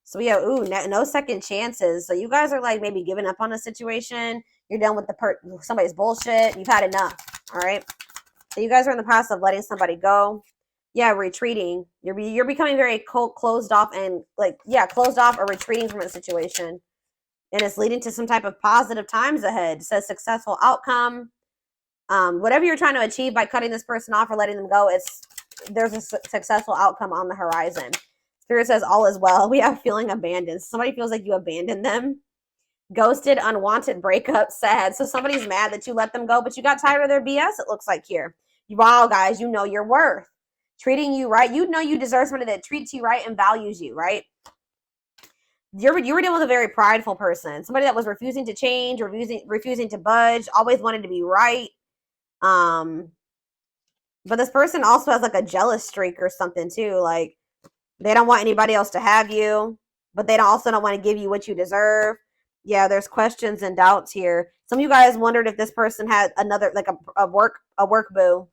So we have, ooh, no second chances. So you guys are like maybe giving up on a situation. You're done with somebody's bullshit. You've had enough. All right. So you guys are in the process of letting somebody go. Yeah, retreating. You're becoming very closed off and like, yeah, closed off or retreating from a situation. And it's leading to some type of positive times ahead. It says successful outcome. Whatever you're trying to achieve by cutting this person off or letting them go, there's a successful outcome on the horizon. Spirit says all is well. We have feeling abandoned. Somebody feels like you abandoned them. Ghosted, unwanted breakup, sad. So somebody's mad that you let them go, but you got tired of their BS, it looks like here. Wow, guys, you know your worth. Treating you right. You know you deserve somebody that treats you right and values you, right? You were dealing with a very prideful person. Somebody that was refusing to change, refusing to budge, always wanted to be right. But this person also has like a jealous streak or something too. Like they don't want anybody else to have you, but they also don't want to give you what you deserve. Yeah, there's questions and doubts here. Some of you guys wondered if this person had another, like a work boo.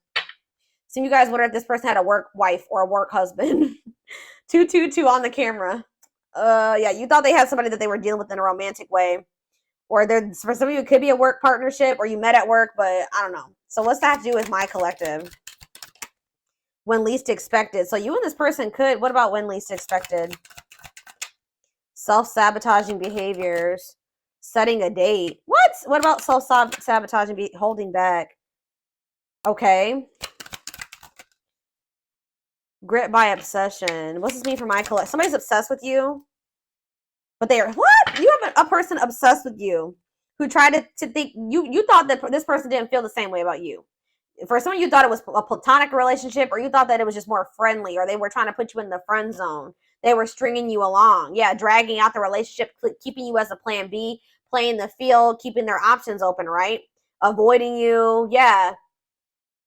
Some of you guys wondered if this person had a work wife or a work husband. 222 on the camera. Yeah, you thought they had somebody that they were dealing with in a romantic way. Or for some of you, it could be a work partnership or you met at work, but I don't know. So what's that have to do with my collective? When least expected. So you and this person could, what about when least expected? Self-sabotaging behaviors. Setting a date. What about self-sabotaging, holding back? Okay. Grit by obsession. What's this mean for my collective? Somebody's obsessed with you. But they are, what? You have a person obsessed with you who tried to think, you thought that this person didn't feel the same way about you. For some of you thought it was a platonic relationship, or you thought that it was just more friendly, or they were trying to put you in the friend zone. They were stringing you along. Yeah, dragging out the relationship, keeping you as a plan B, playing the field, keeping their options open, right? Avoiding you. Yeah.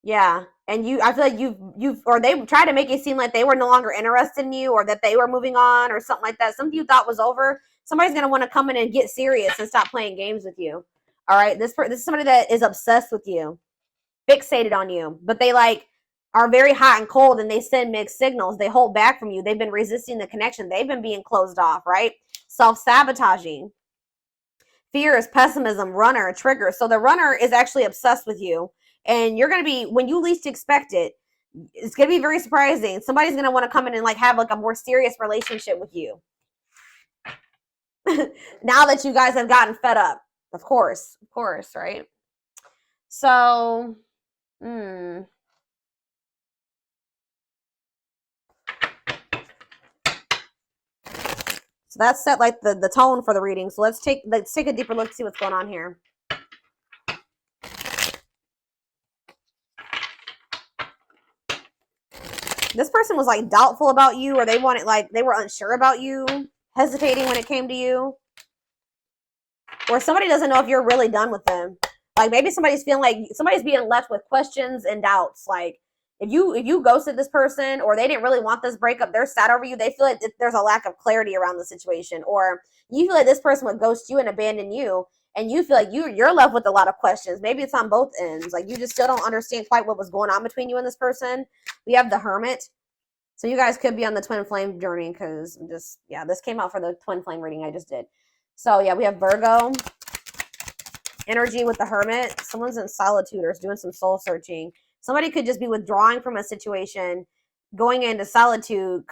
Yeah. And I feel like or they tried to make it seem like they were no longer interested in you or that they were moving on or something like that. Something you thought was over. Somebody's going to want to come in and get serious and stop playing games with you. All right. This is somebody that is obsessed with you, fixated on you, but they like are very hot and cold and they send mixed signals. They hold back from you. They've been resisting the connection. They've been being closed off, right? Self-sabotaging. Fear is pessimism, runner, trigger. So the runner is actually obsessed with you. And you're going to be, when you least expect it, it's going to be very surprising. Somebody's going to want to come in and like have like a more serious relationship with you. Now that you guys have gotten fed up. Of course, right? So, So that's set like the tone for the reading. So let's take a deeper look to see what's going on here. This person was like doubtful about you, or they were unsure about you, hesitating when it came to you. Or somebody doesn't know if you're really done with them. Like maybe somebody's feeling like somebody's being left with questions and doubts. Like if you ghosted this person or they didn't really want this breakup, they're sad over you. They feel like there's a lack of clarity around the situation. Or you feel like this person would ghost you and abandon you. And you feel like you're left with a lot of questions. Maybe it's on both ends. Like you just still don't understand quite what was going on between you and this person. We have the Hermit. So you guys could be on the twin flame journey because this came out for the twin flame reading I just did. So yeah, we have Virgo energy with the Hermit. Someone's in solitude or is doing some soul searching. Somebody could just be withdrawing from a situation, going into solitude,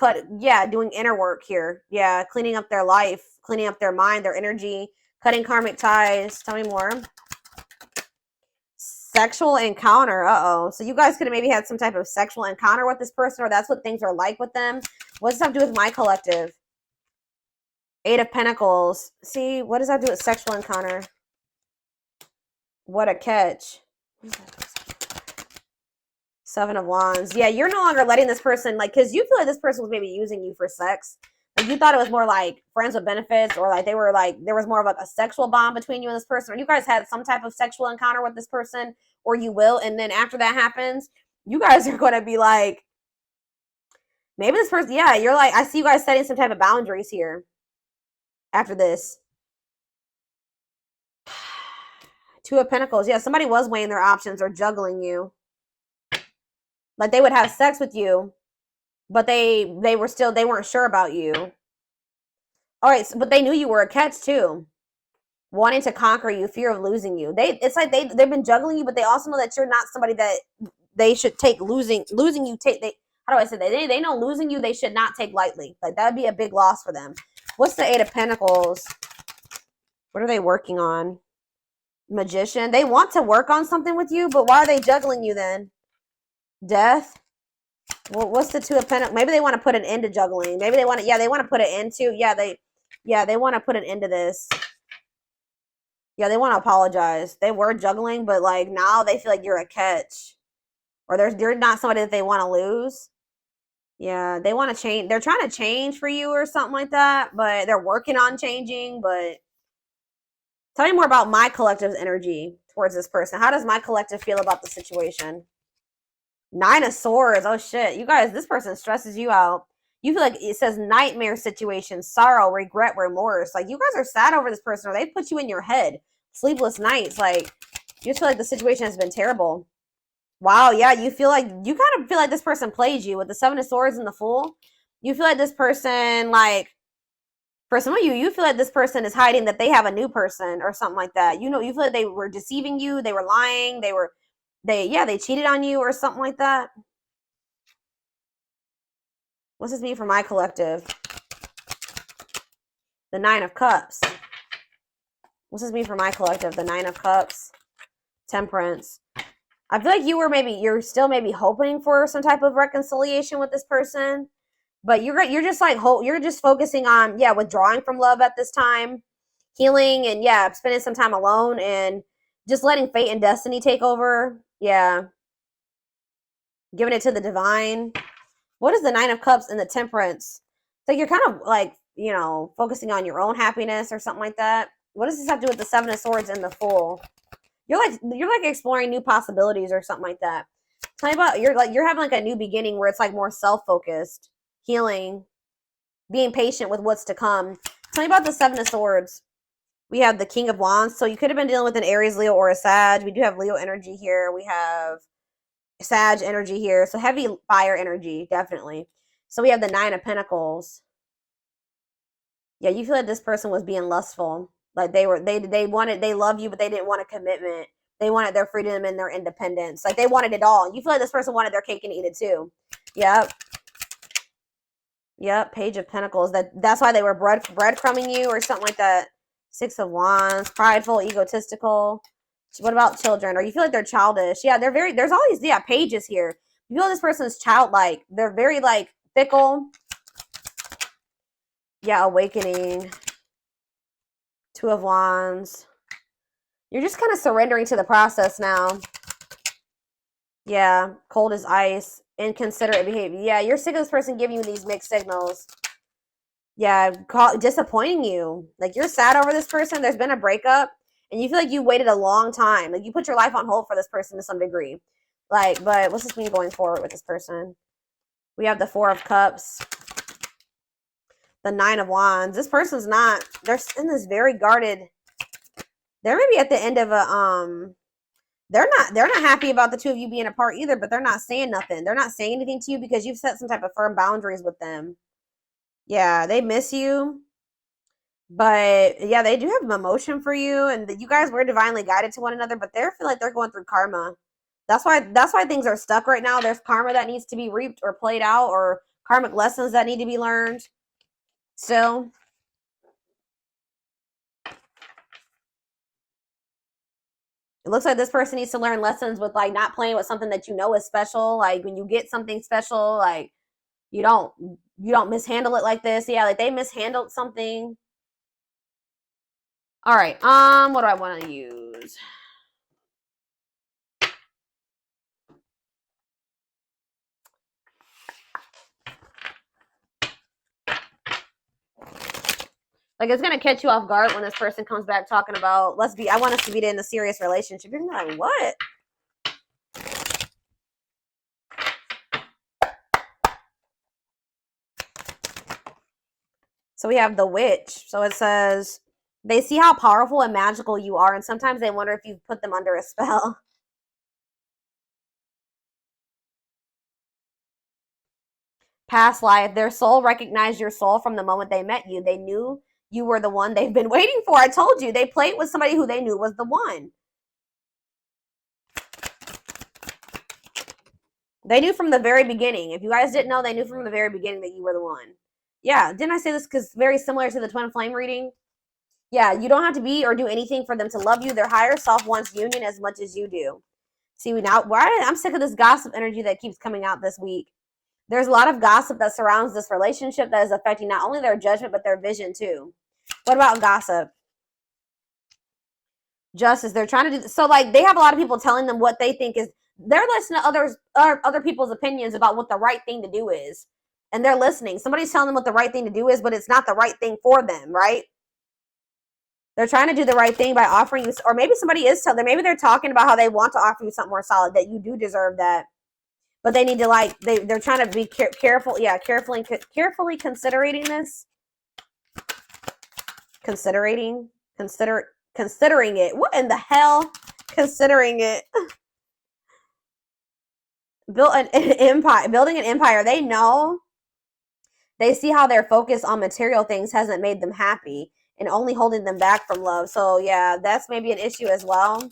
doing inner work here. Yeah, cleaning up their life, cleaning up their mind, their energy, cutting karmic ties. Tell me more. Sexual encounter. So you guys could have maybe had some type of sexual encounter with this person, or that's what things are like with them. What does that have to do with my collective? 8 of Pentacles. See, what does that do with sexual encounter? What a catch. 7 of Wands. Yeah, you're no longer letting this person, like, because you feel like this person was maybe using you for sex. Like you thought it was more like friends with benefits, or like they were like, there was more of like a sexual bond between you and this person, or you guys had some type of sexual encounter with this person, or you will. And then after that happens, you guys are going to be like, maybe this person, yeah, you're like, I see you guys setting some type of boundaries here after this. 2 of Pentacles. Yeah, somebody was weighing their options or juggling you. Like they would have sex with you, but they weren't sure about you. All right, so, but they knew you were a catch too. Wanting to conquer you, fear of losing you. It's like they've been juggling you, but they also know that you're not somebody that they should take losing you take they how do I say that? They know losing you they should not take lightly. Like that would be a big loss for them. What's the Eight of Pentacles? What are they working on? Magician. They want to work on something with you, but why are they juggling you then? Death. Well, what's the Two of Pentacles? Maybe they want to put an end to juggling. Maybe they want to, they want to put an end to, they want to put an end to this. Yeah, they want to apologize. They were juggling, but like now they feel like you're a catch. Or you're not somebody that they want to lose. Yeah, they want to change. They're trying to change for you or something like that, but they're working on changing. But tell me more about my collective's energy towards this person. How does my collective feel about the situation? Nine of Swords. Oh, shit. You guys, this person stresses you out. You feel like it says nightmare situation, sorrow, regret, remorse. Like, you guys are sad over this person, or they put you in your head. Sleepless nights. Like, you just feel like the situation has been terrible. Wow, yeah, you kind of feel like this person plays you with the Seven of Swords and the Fool. You feel like this person, like, for some of you, you feel like this person is hiding that they have a new person or something like that. You feel like they were deceiving you, they were lying, they cheated on you or something like that. What's this mean for my collective? The Nine of Cups. What's this mean for my collective? The Nine of Cups. Temperance. I feel like you're still maybe hoping for some type of reconciliation with this person, but you're just like you're just focusing on withdrawing from love at this time, healing, and spending some time alone and just letting fate and destiny take over. Yeah, giving it to the divine. What is the Nine of Cups and the Temperance? So you're kind of like focusing on your own happiness or something like that. What does this have to do with the Seven of Swords and the Fool? You're like exploring new possibilities or something like that. Tell me about you're having like a new beginning where it's like more self-focused, healing, being patient with what's to come. Tell me about the Seven of Swords. We have the King of Wands. So you could have been dealing with an Aries, Leo, or a Sag. We do have Leo energy here. We have Sag energy here. So heavy fire energy, definitely. So we have the Nine of Pentacles. Yeah, you feel like this person was being lustful. Like they love you, but they didn't want a commitment. They wanted their freedom and their independence. Like they wanted it all. You feel like this person wanted their cake and eat it too. Yep. Yep. Page of Pentacles. That's why they were breadcrumbing you or something like that. Six of Wands. Prideful, egotistical. What about children? Or you feel like they're childish? Yeah, there's all these pages here. You feel this person's childlike. They're very like fickle. Yeah, awakening. Two of Wands. You're just kind of surrendering to the process now. Yeah, cold as ice. Inconsiderate behavior. Yeah, you're sick of this person giving you these mixed signals. Yeah, disappointing you. Like you're sad over this person. There's been a breakup, and you feel like you waited a long time. Like you put your life on hold for this person to some degree. Like, but what's this mean going forward with this person? We have the Four of Cups. The Nine of Wands. This person's not. They're in this very guarded. They're maybe at the end of a they're not happy about the two of you being apart either, but they're not saying nothing. They're not saying anything to you because you've set some type of firm boundaries with them. Yeah, they miss you. But yeah, they do have emotion for you, and you guys were divinely guided to one another, but they feel like they're going through karma. That's why things are stuck right now. There's karma that needs to be reaped or played out, or karmic lessons that need to be learned. Still. It looks like this person needs to learn lessons with like not playing with something that you know is special. Like when you get something special, like you don't mishandle it like this. Yeah, like they mishandled something. All right. What do I want to use? Like it's gonna catch you off guard when this person comes back talking about I want us to be in a serious relationship. You're gonna be like, what? So we have the Witch. So it says they see how powerful and magical you are, and sometimes they wonder if you've put them under a spell. Past life. Their soul recognized your soul from the moment they met you. They knew you were the one they've been waiting for. I told you. They played with somebody who they knew was the one. They knew from the very beginning. If you guys didn't know, they knew from the very beginning that you were the one. Yeah, didn't I say this because very similar to the twin flame reading? Yeah, you don't have to be or do anything for them to love you. Their higher self wants union as much as you do. See, now, I'm sick of this gossip energy that keeps coming out this week. There's a lot of gossip that surrounds this relationship that is affecting not only their judgment, but their vision too. What about gossip? Justice. They're trying to do so. Like they have a lot of people telling them what they think is. They're listening to other people's opinions about what the right thing to do is, and they're listening. Somebody's telling them what the right thing to do is, but it's not the right thing for them, right? They're trying to do the right thing by offering you, or maybe somebody is telling them. Maybe they're talking about how they want to offer you something more solid, that you do deserve that, but they need to like they're trying to be careful. Yeah, carefully considering this. Considering it. What in the hell? Considering it. Building an empire. They know. They see how their focus on material things hasn't made them happy and only holding them back from love. So yeah, that's maybe an issue as well.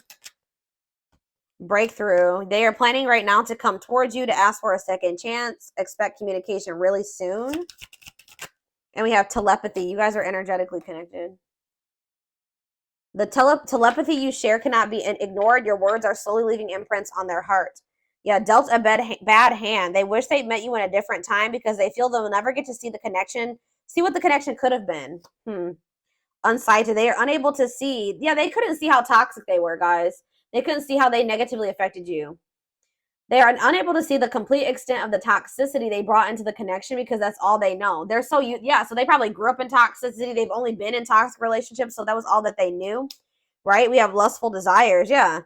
Breakthrough. They are planning right now to come towards you to ask for a second chance. Expect communication really soon. And we have telepathy. You guys are energetically connected. The telepathy you share cannot be ignored. Your words are slowly leaving imprints on their heart. Yeah, dealt a bad hand. They wish they'd met you in a different time because they feel they'll never get to see the connection, see what the connection could have been. Unsighted. They are unable to see. Yeah, they couldn't see how toxic they were, guys. They couldn't see how they negatively affected you. They are unable to see the complete extent of the toxicity they brought into the connection because that's all they know. They're so, so they probably grew up in toxicity. They've only been in toxic relationships, so that was all that they knew, right? We have lustful desires, yeah.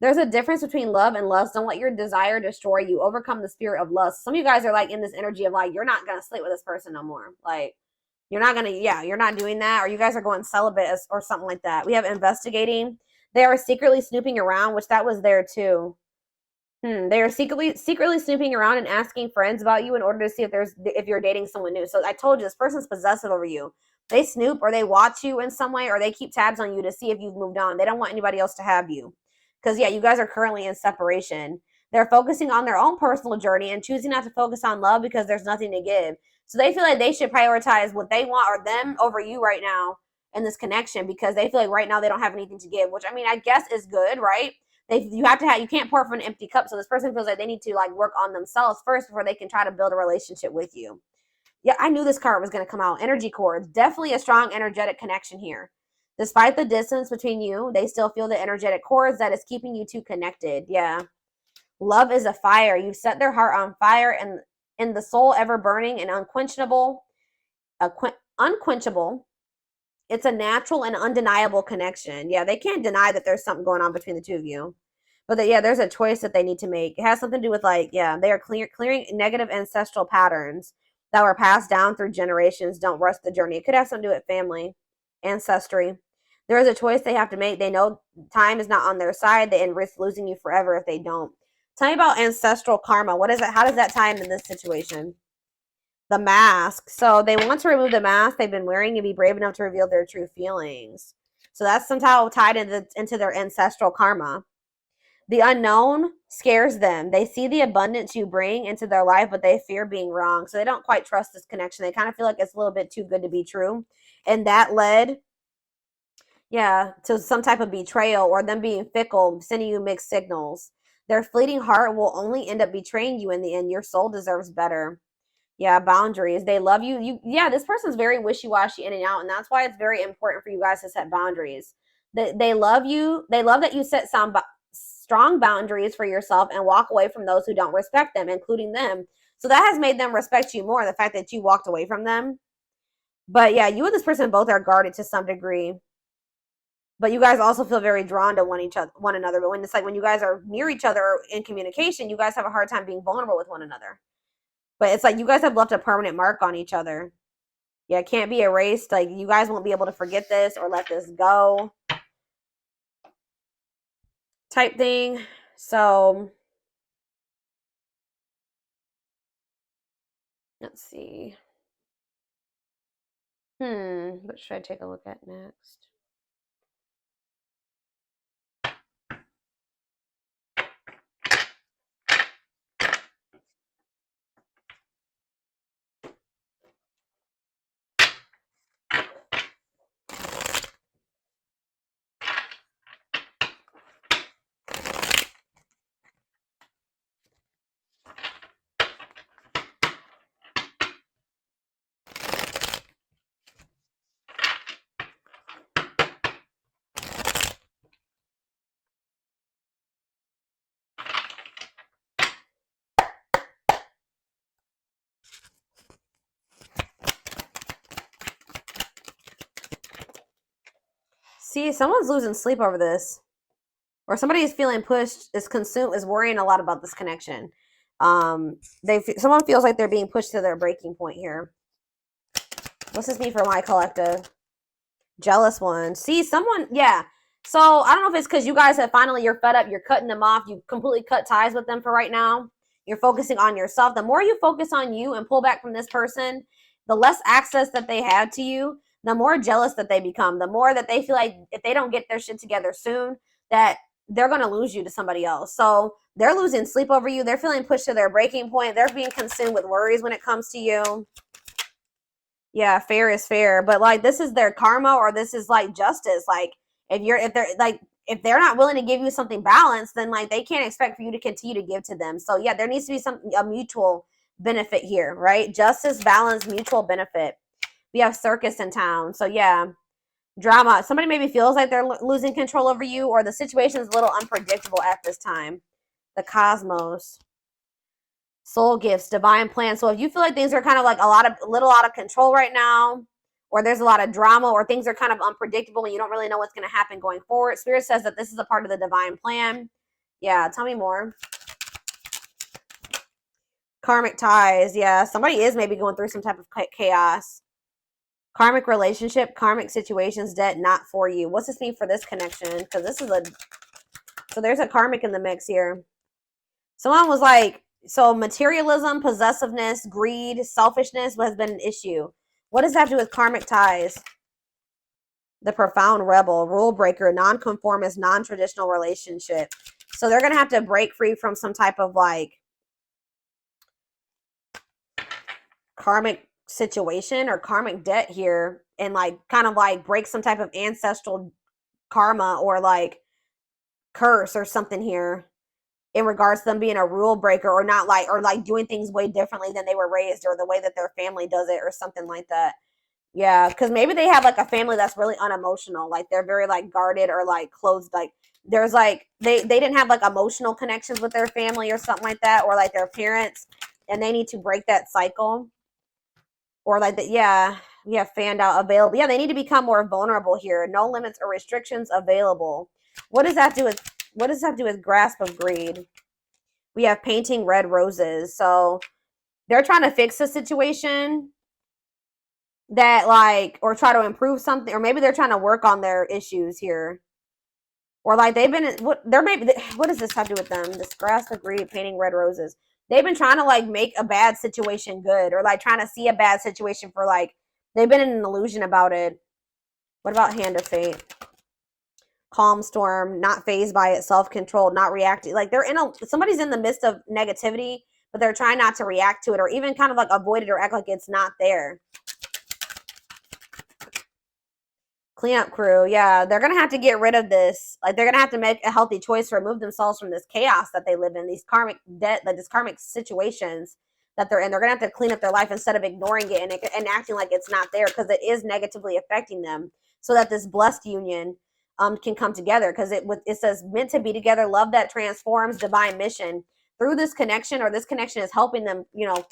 There's a difference between love and lust. Don't let your desire destroy you. Overcome the spirit of lust. Some of you guys are like in this energy of like, you're not going to sleep with this person no more. Like, you're not going to, you're not doing that. Or you guys are going celibate or something like that. We have investigating. They are secretly snooping around, which that was there too. They are secretly snooping around and asking friends about you in order to see if you're dating someone new. So I told you, this person's possessive over you. They snoop or they watch you in some way or they keep tabs on you to see if you've moved on. They don't want anybody else to have you. Because, you guys are currently in separation. They're focusing on their own personal journey and choosing not to focus on love because there's nothing to give. So they feel like they should prioritize what they want or them over you right now in this connection because they feel like right now they don't have anything to give, which, I mean, I guess is good, right? You can't pour from an empty cup. So this person feels like they need to like work on themselves first before they can try to build a relationship with you. Yeah, I knew this card was going to come out. Energy cords. Definitely a strong energetic connection here. Despite the distance between you, they still feel the energetic cords that is keeping you two connected. Yeah. Love is a fire. You set their heart on fire and in the soul ever burning and unquenchable. Unquenchable. It's a natural and undeniable connection. Yeah, they can't deny that there's something going on between the two of you. But there's a choice that they need to make. It has something to do with they are clearing negative ancestral patterns that were passed down through generations. Don't rush the journey. It could have something to do with family, ancestry. There is a choice they have to make. They know time is not on their side. They risk losing you forever if they don't. Tell me about ancestral karma. What is it? How does that tie in this situation? The mask. So they want to remove the mask they've been wearing and be brave enough to reveal their true feelings. So that's somehow tied into their ancestral karma. The unknown scares them. They see the abundance you bring into their life, but they fear being wrong. So they don't quite trust this connection. They kind of feel like it's a little bit too good to be true. And that led, to some type of betrayal or them being fickle, sending you mixed signals. Their fleeting heart will only end up betraying you in the end. Your soul deserves better. Yeah, boundaries. They love you. This person's very wishy-washy in and out, and that's why it's very important for you guys to set boundaries. They love you. They love that you set some strong boundaries for yourself and walk away from those who don't respect them, including them. So that has made them respect you more, the fact that you walked away from them. But you and this person both are guarded to some degree. But you guys also feel very drawn to one another. But when it's like when you guys are near each other or in communication, you guys have a hard time being vulnerable with one another. But it's like you guys have left a permanent mark on each other. Yeah, it can't be erased. Like you guys won't be able to forget this or let this go. Type thing. So let's see. What should I take a look at next? See, someone's losing sleep over this. Or somebody is feeling pushed, is worrying a lot about this connection. Someone feels like they're being pushed to their breaking point here. What's this mean for my collective? Jealous one. See, someone, yeah. So I don't know if it's because you guys have finally, you're fed up, you're cutting them off, you completely cut ties with them for right now. You're focusing on yourself. The more you focus on you and pull back from this person, the less access that they have to you, the more jealous that they become, the more that they feel like if they don't get their shit together soon, that they're going to lose you to somebody else. So they're losing sleep over you. They're feeling pushed to their breaking point. They're being consumed with worries when it comes to you. Yeah, fair is fair, but like this is their karma, or this is like justice. Like if they're not willing to give you something balanced, then like they can't expect for you to continue to give to them. So yeah, there needs to be a mutual benefit here, right? Justice, balance, mutual benefit. We have circus in town, so yeah, drama. Somebody maybe feels like they're losing control over you, or the situation is a little unpredictable at this time. The cosmos. Soul gifts, divine plan. So if you feel like things are kind of like little out of control right now, or there's a lot of drama, or things are kind of unpredictable and you don't really know what's going to happen going forward, Spirit says that this is a part of the divine plan. Yeah, tell me more. Karmic ties. Yeah, somebody is maybe going through some type of chaos. Karmic relationship, karmic situations, debt not for you. What's this mean for this connection? Because this is so there's a karmic in the mix here. Someone was like, so materialism, possessiveness, greed, selfishness has been an issue. What does that do with karmic ties? The profound rebel, rule breaker, nonconformist, non-traditional relationship. So they're going to have to break free from some type of like karmic situation or karmic debt here, and like kind of like break some type of ancestral karma or like curse or something here, in regards to them being a rule breaker or not like, or like doing things way differently than they were raised, or the way that their family does it or something like that. Yeah, because maybe they have like a family that's really unemotional, like they're very like guarded or like closed, like there's like they didn't have like emotional connections with their family or something like that, or like their parents, and they need to break that cycle. Or like that, yeah, we have fanned out, available. Yeah, they need to become more vulnerable here. No limits or restrictions available. What does that do with grasp of greed? We have painting red roses. So they're trying to fix the situation that like, or try to improve something, or maybe they're trying to work on their issues here. Or like they've been, what does this have to do with them? This grasp of greed, painting red roses. They've been trying to like make a bad situation good, or like trying to see a bad situation for like, they've been in an illusion about it. What about hand of fate? Calm storm, not phased by it, self-controlled, not reacting. Like somebody's in the midst of negativity, but they're trying not to react to it, or even kind of like avoid it or act like it's not there. Cleanup crew. Yeah, they're going to have to get rid of this. Like they're going to have to make a healthy choice to remove themselves from this chaos that they live in, these karmic debt, like these karmic situations that they're in. They're going to have to clean up their life instead of ignoring it and acting like it's not there, because it is negatively affecting them, so that this blessed union can come together, because it says meant to be together, love that transforms, divine mission through this connection, or this connection is helping them,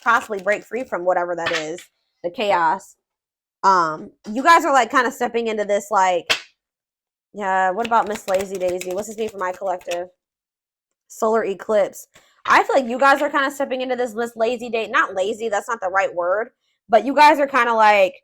possibly break free from whatever that is, the chaos. You guys are like kind of stepping into this, like, yeah, what about Miss Lazy Daisy? What's this mean for my collective? Solar eclipse. I feel like you guys are kind of stepping into this Miss Lazy Day. Not lazy, that's not the right word, but you guys are kind of like,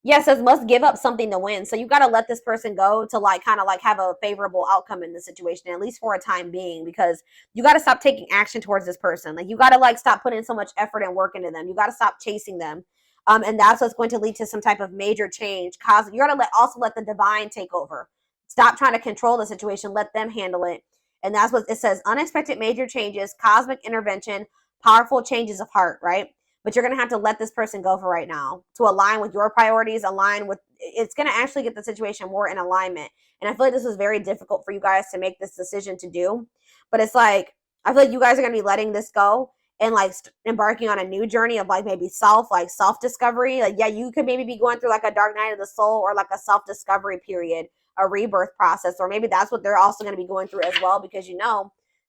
yes, it must give up something to win. So you got to let this person go to like kind of like have a favorable outcome in the situation, at least for a time being, because you got to stop taking action towards this person. Like you got to like stop putting so much effort and work into them. You got to stop chasing them. And that's what's going to lead to some type of major change. You're going to also let the divine take over. Stop trying to control the situation. Let them handle it. And that's what it says. Unexpected major changes, cosmic intervention, powerful changes of heart, right? But you're going to have to let this person go for right now to align with your priorities, align with, it's going to actually get the situation more in alignment. And I feel like this was very difficult for you guys to make this decision to do. But it's like, I feel like you guys are going to be letting this go and like embarking on a new journey of like maybe self-discovery. Like, yeah, you could maybe be going through like a dark night of the soul or like a self-discovery period, a rebirth process, or maybe that's what they're also going to be going through as well, because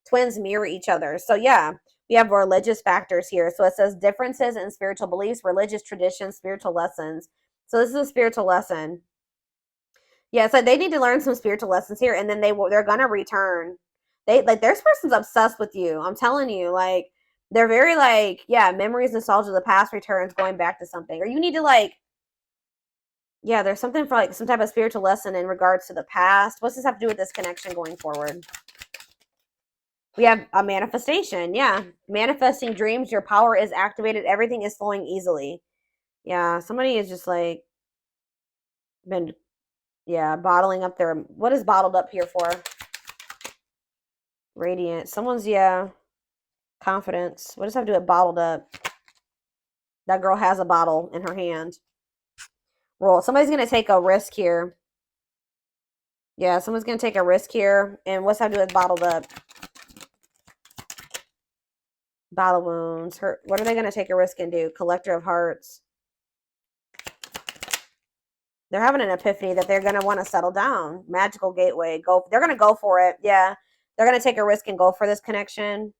twins mirror each other. So yeah, we have religious factors here. So it says differences in spiritual beliefs, religious traditions, spiritual lessons. So this is a spiritual lesson. Yeah, so they need to learn some spiritual lessons here, and then they're gonna return. This person's obsessed with you. I'm telling you, like, they're very like, yeah, memories, nostalgia, the past returns, going back to something. Or you need to like, yeah, there's something for like some type of spiritual lesson in regards to the past. What's this have to do with this connection going forward? We have a manifestation. Yeah, manifesting dreams. Your power is activated. Everything is flowing easily. Yeah, somebody is just like been, yeah, bottling up their, what is bottled up here for? Radiant. Someone's, yeah, confidence. What does that have to do with bottled up? That girl has a bottle in her hand. Roll. Somebody's going to take a risk here. Yeah, someone's going to take a risk here. And what's that have to do with bottled up? Bottle wounds. What are they going to take a risk and do? Collector of hearts. They're having an epiphany that they're going to want to settle down. Magical gateway. They're going to go for it. Yeah. They're going to take a risk and go for this connection.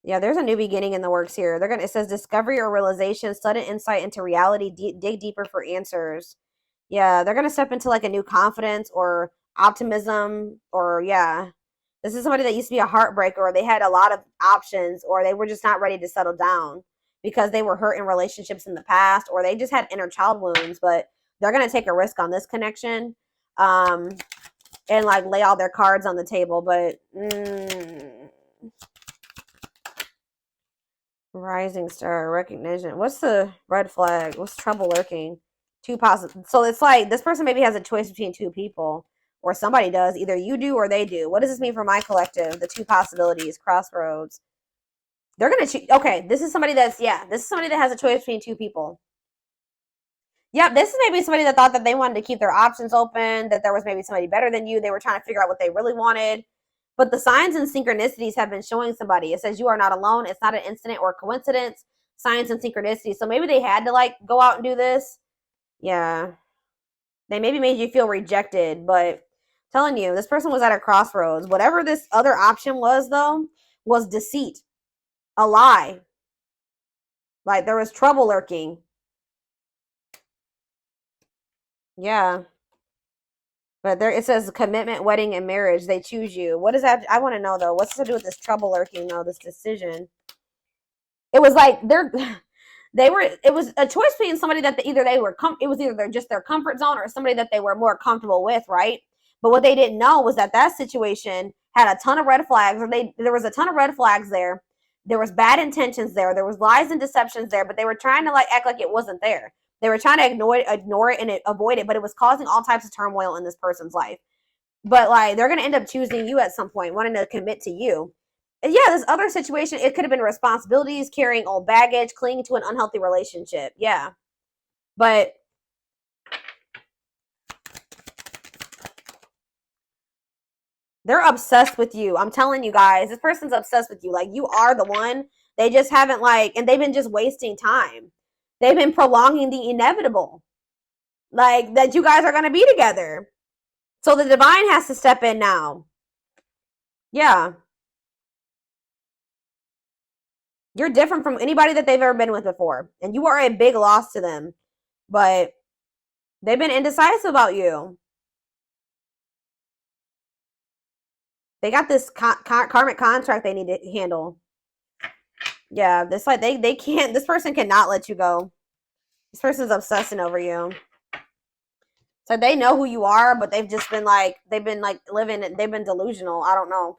Yeah, there's a new beginning in the works here. It says discovery or realization, sudden insight into reality, dig deeper for answers. Yeah, they're going to step into like a new confidence or optimism, or yeah. This is somebody that used to be a heartbreaker, or they had a lot of options, or they were just not ready to settle down because they were hurt in relationships in the past, or they just had inner child wounds, but they're going to take a risk on this connection. And like lay all their cards on the table, but rising star recognition. What's the red flag? What's trouble lurking? Two positive. So it's like this person maybe has a choice between two people, or somebody does. Either you do or they do. What does this mean for my collective? The two possibilities, crossroads. They're gonna choose. Okay, this is somebody that's, yeah, this is somebody that has a choice between two people. Yep, this is maybe somebody that thought that they wanted to keep their options open, that there was maybe somebody better than you. They were trying to figure out what they really wanted. But the signs and synchronicities have been showing somebody. It says you are not alone. It's not an incident or coincidence. Signs and synchronicities. So maybe they had to like go out and do this. Yeah. They maybe made you feel rejected, but I'm telling you, this person was at a crossroads. Whatever this other option was, though, was deceit. A lie. Like there was trouble lurking. Yeah. But there it says commitment, wedding, and marriage. They choose you. What is that? I want to know though. What's to do with this trouble lurking though? This decision. It was like it was a choice between somebody that it was either just their comfort zone or somebody that they were more comfortable with, right? But what they didn't know was that situation had a ton of red flags, or there was a ton of red flags there. There was bad intentions there. There was lies and deceptions there, but they were trying to like act like it wasn't there. They were trying to ignore it and avoid it, but it was causing all types of turmoil in this person's life. But like they're gonna end up choosing you at some point, wanting to commit to you. And yeah, this other situation, it could have been responsibilities, carrying old baggage, clinging to an unhealthy relationship. Yeah. But they're obsessed with you. I'm telling you guys, this person's obsessed with you. Like you are the one. They just haven't and they've been just wasting time. They've been prolonging the inevitable. Like that you guys are going to be together. So the divine has to step in now. Yeah. You're different from anybody that they've ever been with before. And you are a big loss to them. But they've been indecisive about you. They got this karmic contract they need to handle. Yeah, this they can't. This person cannot let you go. This person's obsessing over you. So they know who you are, but they've just been they've been living. They've been delusional. I don't know.